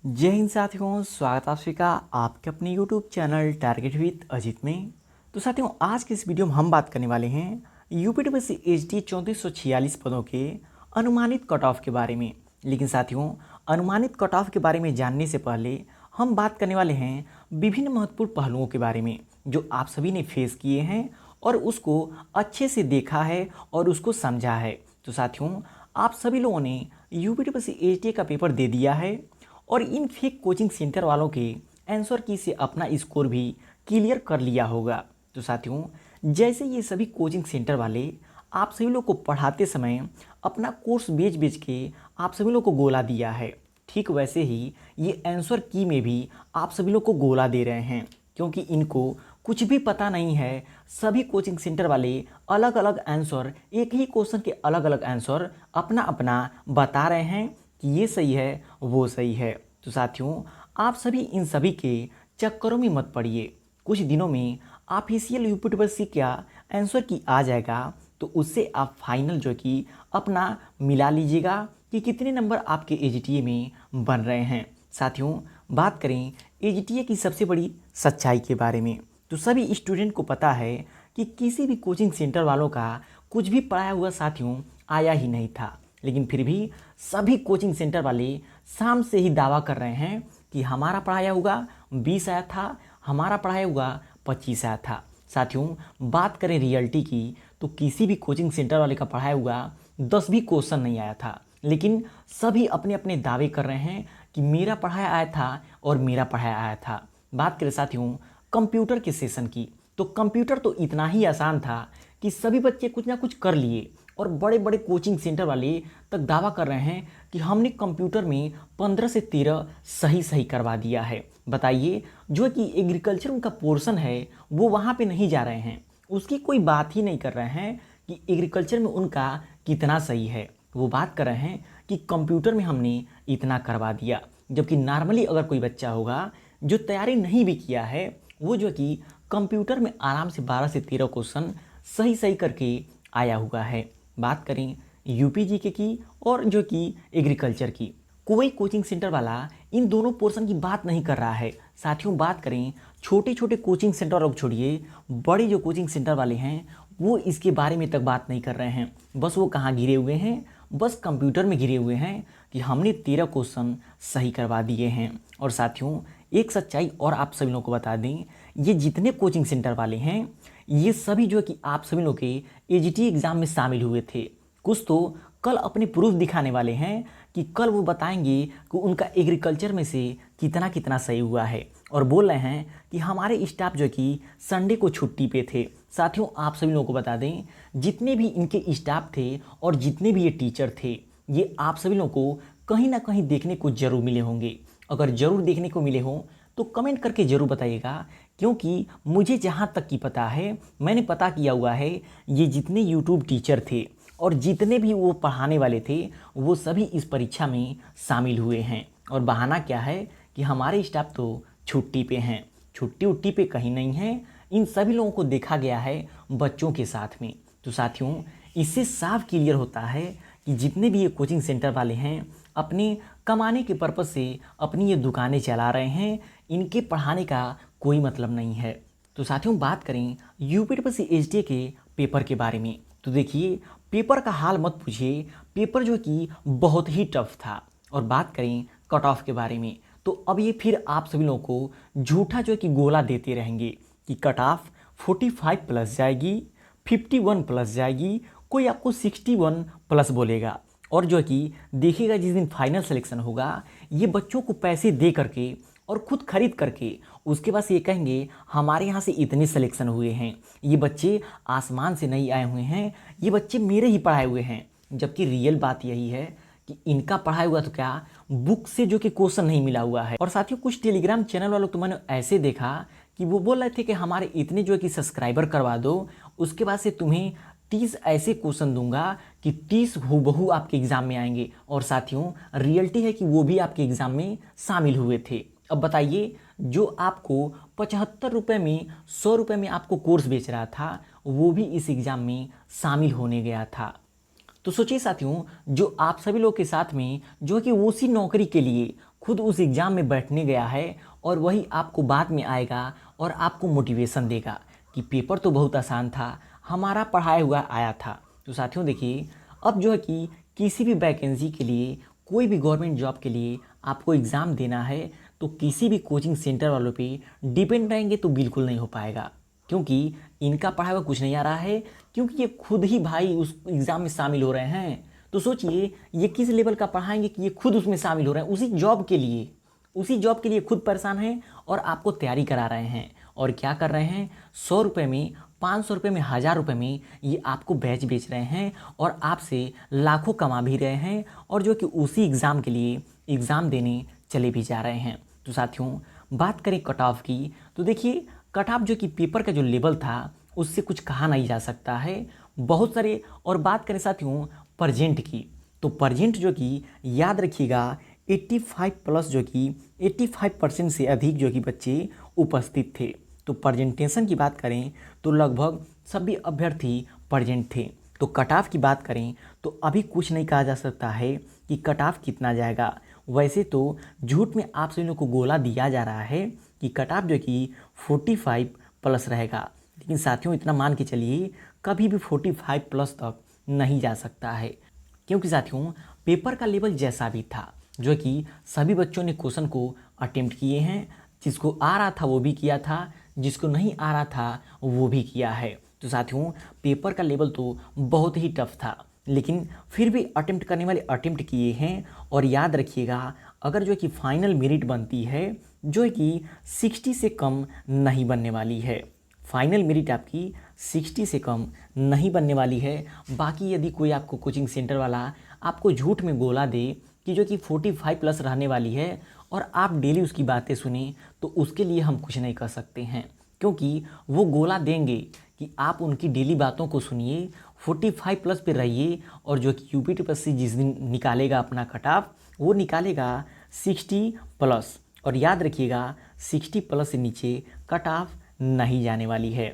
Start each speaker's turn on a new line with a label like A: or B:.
A: जय हिंद साथियों, स्वागत आप सभी का आपके अपने YouTube channel target with Ajit में। तो साथियों, आज के इस वीडियो में हम बात करने वाले हैं यूपीटीपीएससी एचडी 3446 पदों के अनुमानित कट ऑफ के बारे में। लेकिन साथियों, अनुमानित कट ऑफ के बारे में जानने से पहले हम बात करने वाले हैं विभिन्न महत्वपूर्ण पहलुओं के बारे में जो आप सभी ने फेस किए हैं और उसको अच्छे से देखा है और उसको समझा है। तो साथियों, आप सभी लोगों ने यूपीटीपीएससी एचडी का पेपर दे दिया है और इन फेक कोचिंग सेंटर वालों के आंसर की से अपना स्कोर भी क्लियर कर लिया होगा। तो साथियों, जैसे ये सभी कोचिंग सेंटर वाले आप सभी लोग को पढ़ाते समय अपना कोर्स बेच बेच के आप सभी लोग को गोला दिया है, ठीक वैसे ही ये आंसर की में भी आप सभी लोग को गोला दे रहे हैं, क्योंकि इनको कुछ भी पता नहीं है। सभी कोचिंग सेंटर वाले अलग अलग आंसर, एक ही क्वेश्चन के अलग अलग आंसर अपना अपना बता रहे हैं कि ये सही है वो सही है। तो साथियों, आप सभी इन सभी के चक्करों में मत पड़िए। कुछ दिनों में ऑफिशियल यूपीटीपीएससी का आंसर की आ जाएगा, तो उससे आप फाइनल जो कि अपना मिला लीजिएगा कि कितने नंबर आपके एजीटीए में बन रहे हैं। साथियों, बात करें एजीटीए की सबसे बड़ी सच्चाई के बारे में, तो सभी स्टूडेंट को पता है कि किसी भी कोचिंग सेंटर वालों का कुछ भी पढ़ाया हुआ साथियों आया ही नहीं था। लेकिन फिर भी सभी कोचिंग सेंटर वाले शाम से ही दावा कर रहे हैं कि हमारा पढ़ाया हुआ 20 आया था, हमारा पढ़ाया हुआ 25 आया था। साथियों, बात करें रियलिटी की, तो किसी भी कोचिंग सेंटर वाले का पढ़ाया हुआ 10 भी क्वेश्चन नहीं आया था, लेकिन सभी अपने अपने दावे कर रहे हैं कि मेरा पढ़ाया आया था और मेरा पढ़ाया आया था। बात करें साथियों कंप्यूटर के सेशन की, तो कंप्यूटर तो इतना ही आसान था कि सभी बच्चे कुछ ना कुछ कर लिए और बड़े बड़े कोचिंग सेंटर वाले तक दावा कर रहे हैं कि हमने कंप्यूटर में 15 से 13 सही सही करवा दिया है। बताइए, जो कि एग्रीकल्चर उनका पोर्शन है वो वहाँ पे नहीं जा रहे हैं, उसकी कोई बात ही नहीं कर रहे हैं कि एग्रीकल्चर में उनका कितना सही है। वो बात कर रहे हैं कि कंप्यूटर में हमने इतना करवा दिया। जबकि नॉर्मली अगर कोई बच्चा होगा जो तैयारी नहीं भी किया है, वो जो कि कंप्यूटर में आराम से 12 से 13 क्वेश्चन सही सही करके आया हुआ है। बात करें यूपी जीके की और जो कि एग्रीकल्चर की, कोई कोचिंग सेंटर वाला इन दोनों पोर्शन की बात नहीं कर रहा है। साथियों, बात करें छोटे छोटे कोचिंग सेंटर और छोड़िए, बड़े जो कोचिंग सेंटर वाले हैं वो इसके बारे में तक बात नहीं कर रहे हैं। बस वो कहाँ गिरे हुए हैं, बस कंप्यूटर में गिरे हुए हैं कि हमने 13 क्वेश्चन सही करवा दिए हैं। और साथियों, एक सच्चाई और आप सभी लोगों को बता दें, ये जितने कोचिंग सेंटर वाले हैं ये सभी जो है कि आप सभी लोग के एजीटी एग्ज़ाम में शामिल हुए थे। कुछ तो कल अपने प्रूफ दिखाने वाले हैं कि कल वो बताएंगे कि उनका एग्रीकल्चर में से कितना कितना सही हुआ है, और बोल रहे हैं कि हमारे स्टाफ जो कि संडे को छुट्टी पे थे। साथियों, आप सभी लोगों को बता दें, जितने भी इनके स्टाफ थे और जितने भी ये टीचर थे, ये आप सभी लोगों को कहीं ना कहीं देखने को जरूर मिले होंगे। अगर ज़रूर देखने को मिले हों तो कमेंट करके ज़रूर बताइएगा, क्योंकि मुझे जहाँ तक की पता है, मैंने पता किया हुआ है, ये जितने यूट्यूब टीचर थे और जितने भी वो पढ़ाने वाले थे वो सभी इस परीक्षा में शामिल हुए हैं। और बहाना क्या है कि हमारे स्टाफ तो छुट्टी पे हैं, छुट्टी उट्टी पे कहीं नहीं है। इन सभी लोगों को देखा गया है बच्चों के साथ में। तो साथियों, इससे साफ क्लियर होता है कि जितने भी ये कोचिंग सेंटर वाले हैं अपने कमाने के पर्पज़ से अपनी ये दुकानें चला रहे हैं, इनके पढ़ाने का कोई मतलब नहीं है। तो साथियों, बात करें यूपीटीपीएससी एचडीए के पेपर के बारे में, तो देखिए पेपर का हाल मत पूछिए, पेपर जो कि बहुत ही टफ था। और बात करें कट ऑफ के बारे में, तो अब ये फिर आप सभी लोगों को झूठा जो है कि गोला देते रहेंगे कि कट ऑफ 45 प्लस जाएगी, 51 प्लस जाएगी, कोई आपको 61 प्लस बोलेगा। और जो है कि देखिएगा जिस दिन फाइनल सिलेक्शन होगा, ये बच्चों को पैसे दे करके और खुद खरीद करके उसके बाद ये कहेंगे हमारे यहाँ से इतने सिलेक्शन हुए हैं, ये बच्चे आसमान से नहीं आए हुए हैं, ये बच्चे मेरे ही पढ़ाए हुए हैं। जबकि रियल बात यही है कि इनका पढ़ाया हुआ तो क्या, बुक से जो कि क्वेश्चन नहीं मिला हुआ है। और साथियों, कुछ टेलीग्राम चैनल वालों तो मैंने ऐसे देखा कि वो बोल रहे थे कि हमारे इतने जो है कि सब्सक्राइबर करवा दो, उसके बाद से तुम्हें 30 ऐसे क्वेश्चन दूंगा कि 30 हूबहू आपके एग्जाम में आएंगे। और साथियों, रियलिटी है कि वो भी आपके एग्जाम में शामिल हुए थे। अब बताइए, जो आपको 75 रुपये में 100 रुपये में आपको कोर्स बेच रहा था, वो भी इस एग्ज़ाम में शामिल होने गया था। तो सोचिए साथियों, जो आप सभी लोग के साथ में जो कि उसी नौकरी के लिए खुद उस एग्ज़ाम में बैठने गया है और वही आपको बाद में आएगा और आपको मोटिवेशन देगा कि पेपर तो बहुत आसान था, हमारा पढ़ाया हुआ आया था। तो साथियों देखिए, अब जो है कि किसी भी वैकेंसी के लिए, कोई भी गवर्नमेंट जॉब के लिए आपको एग्ज़ाम देना है तो किसी भी कोचिंग सेंटर वालों पे डिपेंड रहेंगे तो बिल्कुल नहीं हो पाएगा, क्योंकि इनका पढ़ा हुआ कुछ नहीं आ रहा है, क्योंकि ये खुद ही भाई उस एग्ज़ाम में शामिल हो रहे हैं। तो सोचिए ये किस लेवल का पढ़ाएंगे कि ये खुद उसमें शामिल हो रहे हैं, उसी जॉब के लिए खुद परेशान हैं और आपको तैयारी करा रहे हैं। और क्या कर रहे हैं, 100 रुपये में, 500 रुपये में, 1000 रुपये में ये आपको बैच बेच रहे हैं और आपसे लाखों कमा भी रहे हैं, और जो कि उसी एग्ज़ाम के लिए एग्ज़ाम देने चले भी जा रहे हैं। तो साथियों बात करें कट ऑफ की, तो देखिए कट ऑफ जो कि पेपर का जो लेवल था उससे कुछ कहा नहीं जा सकता है, बहुत सारे। और बात करें साथियों परजेंट की, तो परजेंट जो कि याद रखिएगा 85 प्लस, जो कि 85% से अधिक जो कि बच्चे उपस्थित थे। तो प्रेजेंटेशन की बात करें तो लगभग सभी अभ्यर्थी प्रेजेंट थे। तो कट ऑफ की बात करें तो अभी कुछ नहीं कहा जा सकता है कि कट ऑफ कितना जाएगा। वैसे तो झूठ में आप सभी लोग को गोला दिया जा रहा है कि कट ऑफ जो कि 45 प्लस रहेगा, लेकिन साथियों इतना मान के चलिए कभी भी 45 प्लस तक नहीं जा सकता है, क्योंकि साथियों पेपर का लेवल जैसा भी था, जो कि सभी बच्चों ने क्वेश्चन को अटेम्प्ट किए हैं, जिसको आ रहा था वो भी किया था, जिसको नहीं आ रहा था वो भी किया है। तो साथियों पेपर का लेवल तो बहुत ही टफ था, लेकिन फिर भी अटेम्प्ट करने वाले अटेम्प्ट किए हैं। और याद रखिएगा अगर जो कि फाइनल मेरिट बनती है, जो कि 60 से कम नहीं बनने वाली है, फाइनल मेरिट आपकी 60 से कम नहीं बनने वाली है। बाकी यदि कोई आपको कोचिंग सेंटर वाला आपको झूठ में गोला दे कि जो कि 45 प्लस रहने वाली है और आप डेली उसकी बातें सुने, तो उसके लिए हम कुछ नहीं कर सकते हैं, क्योंकि वो गोला देंगे कि आप उनकी डेली बातों को सुनिए, 45 प्लस पे रहिए, और जो कि यूपीटीपीएससी जिस दिन निकालेगा अपना कट ऑफ, वो निकालेगा 60 प्लस। और याद रखिएगा 60 प्लस से नीचे कट ऑफ नहीं जाने वाली है।